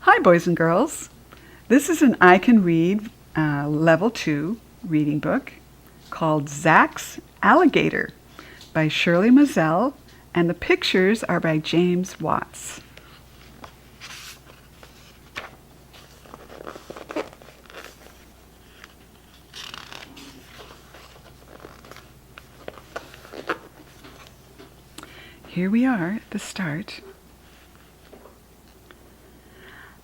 Hi, boys and girls. This is an I Can Read Level 2 reading book called Zack's Alligator by Shirley Mazel, and the pictures are by James Watts. Here we are at the start.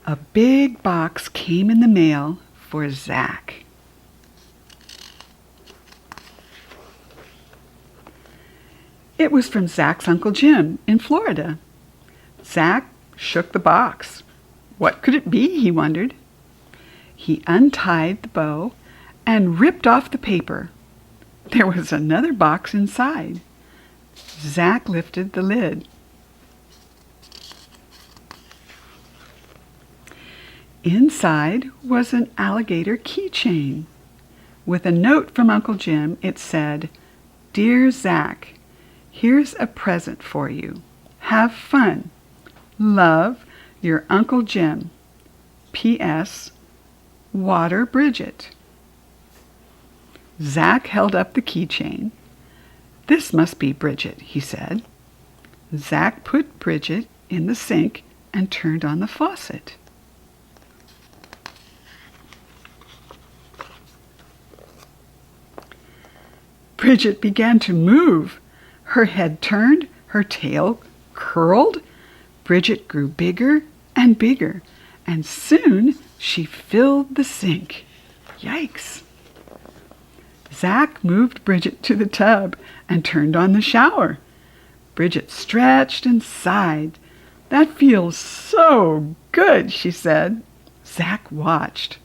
A big box came in the mail for Zack. It was from Zack's Uncle Jim in Florida. Zack shook the box. What could it be, he wondered. He untied the bow and ripped off the paper. There was another box inside. Zack lifted the lid. Inside was an alligator keychain. With a note from Uncle Jim, it said, "Dear Zack, here's a present for you. Have fun. Love, your Uncle Jim. P.S. Water Bridget." Zack held up the keychain. "This must be Bridget," he said. Zack put Bridget in the sink and turned on the faucet. Bridget began to move. Her head turned, her tail curled. Bridget grew bigger and bigger, and soon she filled the sink. Yikes! Zack moved Bridget to the tub and turned on the shower. Bridget stretched and sighed. "That feels so good," she said. Zack watched.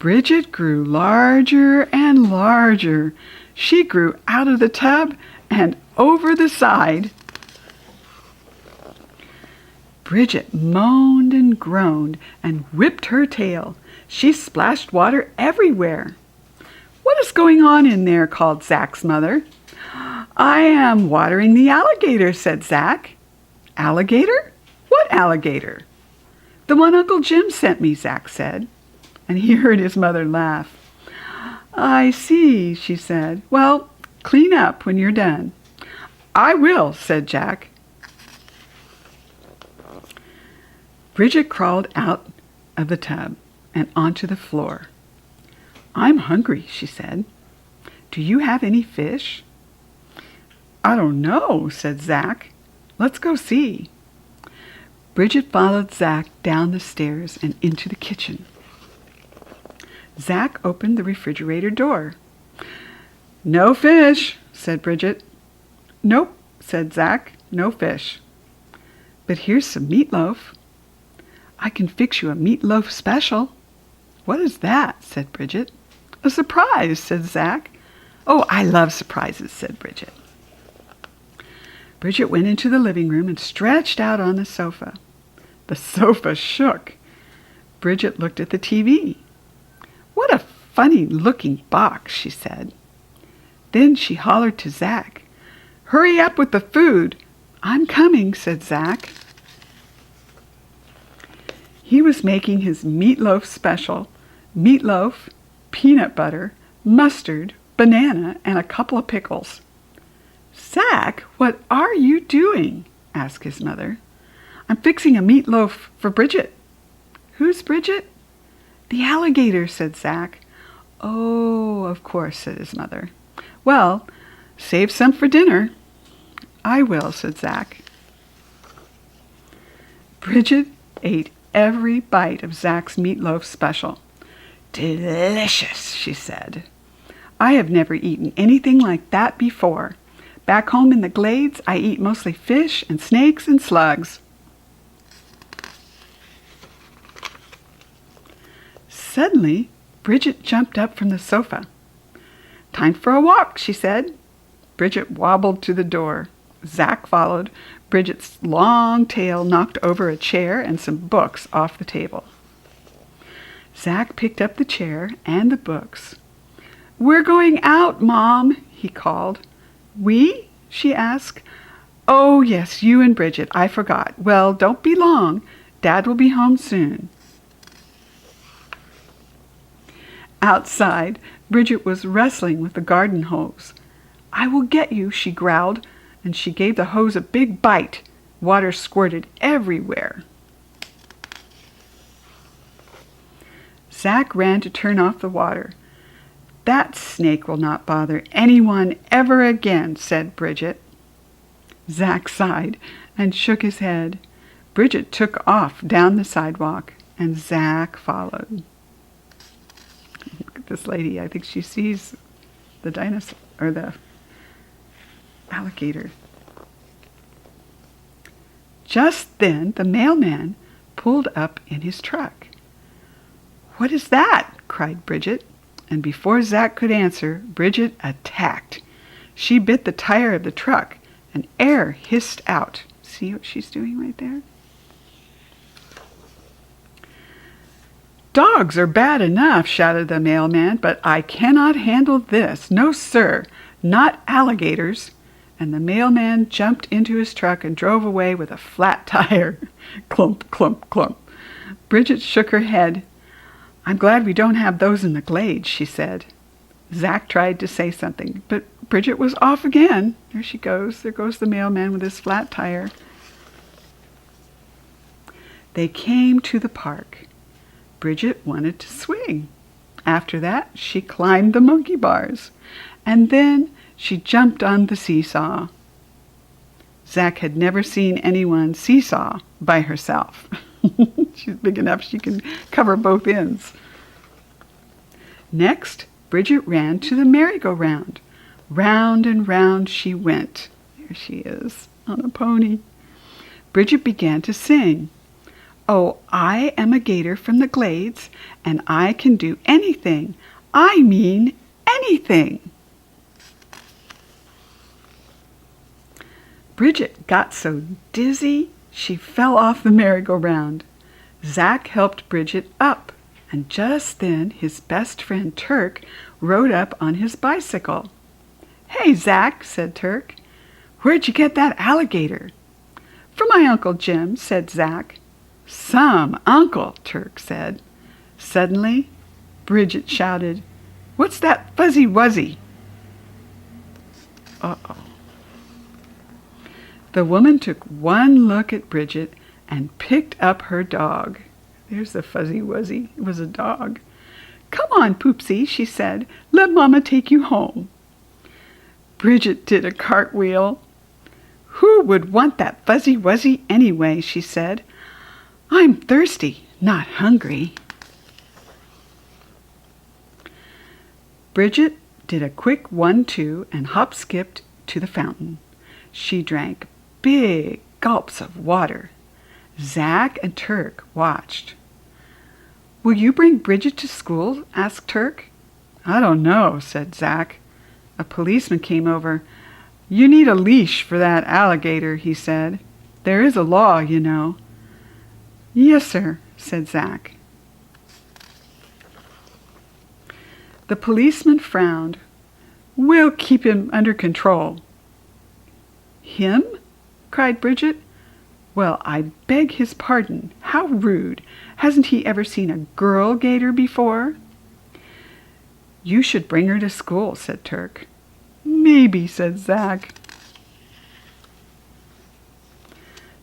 Bridget grew larger and larger. She grew out of the tub and over the side. Bridget moaned and groaned and whipped her tail. She splashed water everywhere. "What is going on in there?" called Zack's mother. "I am watering the alligator," said Zack. "Alligator? What alligator?" "The one Uncle Jim sent me," Zack said. And he heard his mother laugh. "I see," she said. "Well, clean up when you're done." "I will," said Zack. Bridget crawled out of the tub and onto the floor. "I'm hungry," she said. "Do you have any fish?" "I don't know," said Zack. "Let's go see." Bridget followed Zack down the stairs and into the kitchen. Zack opened the refrigerator door. "No fish," said Bridget. "Nope," said Zack. "No fish. But here's some meatloaf." "I can fix you a meatloaf special." "What is that?" said Bridget. "A surprise," said Zack. "Oh, I love surprises," said Bridget. Bridget went into the living room and stretched out on the sofa. The sofa shook. Bridget looked at the TV. "What a funny-looking box," she said. Then she hollered to Zack. "Hurry up with the food." "I'm coming," said Zack. He was making his meatloaf special. Meatloaf, peanut butter, mustard, banana, and a couple of pickles. "Zack, what are you doing?" asked his mother. "I'm fixing a meatloaf for Bridget." "Who's Bridget?" "The alligator," said Zack. "Oh, of course," said his mother. "Well, save some for dinner." "I will," said Zack. Bridget ate every bite of Zack's meatloaf special. "Delicious," she said. "I have never eaten anything like that before. Back home in the glades, I eat mostly fish and snakes and slugs." Suddenly, Bridget jumped up from the sofa. "Time for a walk," she said. Bridget wobbled to the door. Zack followed. Bridget's long tail knocked over a chair and some books off the table. Zack picked up the chair and the books. "We're going out, Mom," he called. "We?" she asked. "Oh, yes, you and Bridget. I forgot. Well, don't be long. Dad will be home soon." Outside, Bridget was wrestling with the garden hose. "I will get you," she growled, and she gave the hose a big bite. Water squirted everywhere. Zack ran to turn off the water. "That snake will not bother anyone ever again," said Bridget. Zack sighed and shook his head. Bridget took off down the sidewalk, and Zack followed. Look at this lady. I think she sees the dinosaur, or the alligator. Just then, the mailman pulled up in his truck. "What is that?" cried Bridget. And before Zack could answer, Bridget attacked. She bit the tire of the truck, and air hissed out. See what she's doing right there? "Dogs are bad enough," shouted the mailman, "but I cannot handle this. No, sir, not alligators." And the mailman jumped into his truck and drove away with a flat tire. Clump, clump, clump. Bridget shook her head. "I'm glad we don't have those in the glades," she said. Zack tried to say something, but Bridget was off again. There she goes. There goes the mailman with his flat tire. They came to the park. Bridget wanted to swing. After that, she climbed the monkey bars. And then she jumped on the seesaw. Zack had never seen anyone seesaw by herself. She's big enough she can cover both ends. Next, Bridget ran to the merry-go-round. Round and round she went. There she is, on a pony. Bridget began to sing. "Oh, I am a gator from the glades, and I can do anything. I mean anything." Bridget got so dizzy, she fell off the merry-go-round. Zack helped Bridget up, and just then his best friend Turk rode up on his bicycle. "Hey, Zack," said Turk. "Where'd you get that alligator?" "From my Uncle Jim," said Zack. "Some uncle," Turk said. Suddenly, Bridget shouted, "What's that fuzzy wuzzy?" Uh-oh. The woman took one look at Bridget and picked up her dog. There's the fuzzy wuzzy. It was a dog. "Come on, Poopsie," she said. "Let Mama take you home." Bridget did a cartwheel. "Who would want that fuzzy wuzzy anyway?" she said. "I'm thirsty, not hungry." Bridget did a quick 1-2 and hop-skipped to the fountain. She drank big gulps of water. Zack and Turk watched. "Will you bring Bridget to school?" asked Turk. "I don't know," said Zack. A policeman came over. "You need a leash for that alligator," he said. "There is a law, you know." "Yes, sir," said Zack. The policeman frowned. "We'll keep him under control." "Him?" cried Bridget. "Well, I beg his pardon. How rude. Hasn't he ever seen a girl gator before?" "You should bring her to school," said Turk. "Maybe," said Zack.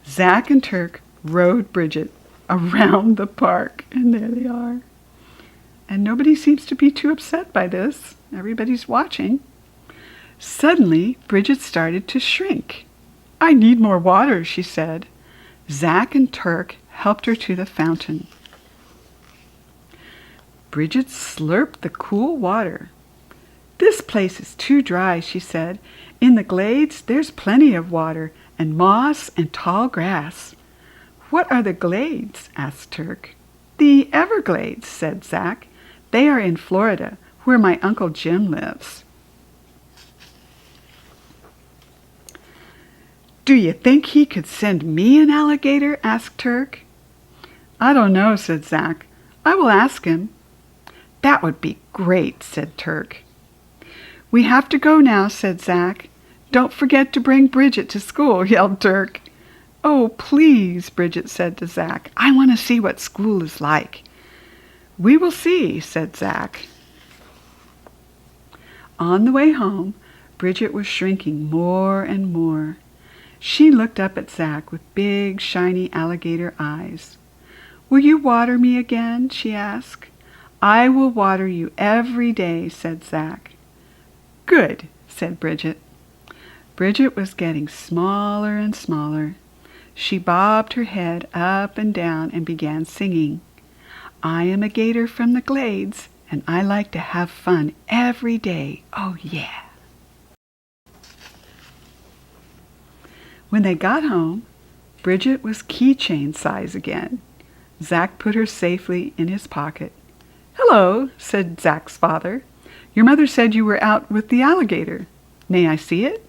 Zack and Turk rode Bridget around the park, and there they are. And nobody seems to be too upset by this. Everybody's watching. Suddenly, Bridget started to shrink. "I need more water," she said. Zack and Turk helped her to the fountain. Bridget slurped the cool water. "This place is too dry," she said. "In the glades, there's plenty of water, and moss and tall grass." "What are the glades?" asked Turk. "The Everglades," said Zack. "They are in Florida, where my Uncle Jim lives." "Do you think he could send me an alligator?" asked Turk. "I don't know," said Zack. "I will ask him." "That would be great," said Turk. "We have to go now," said Zack. "Don't forget to bring Bridget to school," yelled Turk. "Oh, please," Bridget said to Zack. "I want to see what school is like." "We will see," said Zack. On the way home, Bridget was shrinking more and more. She looked up at Zack with big, shiny alligator eyes. "Will you water me again?" she asked. "I will water you every day," said Zack. "Good," said Bridget. Bridget was getting smaller and smaller. She bobbed her head up and down and began singing. "I am a gator from the glades, and I like to have fun every day. Oh, yeah." When they got home, Bridget was keychain size again. Zack put her safely in his pocket. "Hello," said Zack's father. "Your mother said you were out with the alligator. May I see it?"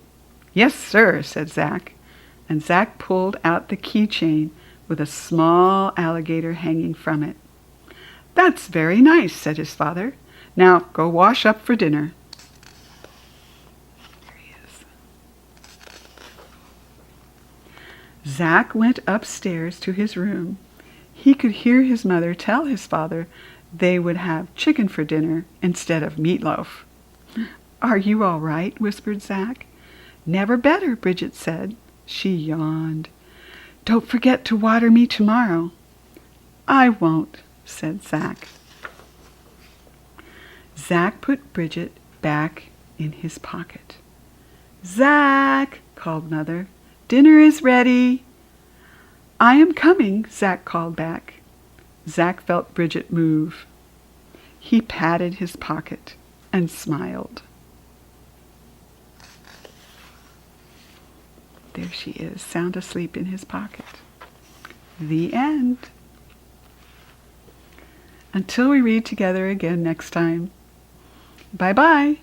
"Yes, sir," said Zack. And Zack pulled out the keychain with a small alligator hanging from it. "That's very nice," said his father. "Now go wash up for dinner." There he is. Zack went upstairs to his room. He could hear his mother tell his father they would have chicken for dinner instead of meatloaf. "Are you all right?" whispered Zack. "Never better," Bridget said. She yawned. "Don't forget to water me tomorrow." "I won't," said Zack. Zack put Bridget back in his pocket. "Zack," called Mother, "dinner is ready." "I am coming," Zack called back. Zack felt Bridget move. He patted his pocket and smiled. There she is, sound asleep in his pocket. The end. Until we read together again next time. Bye-bye.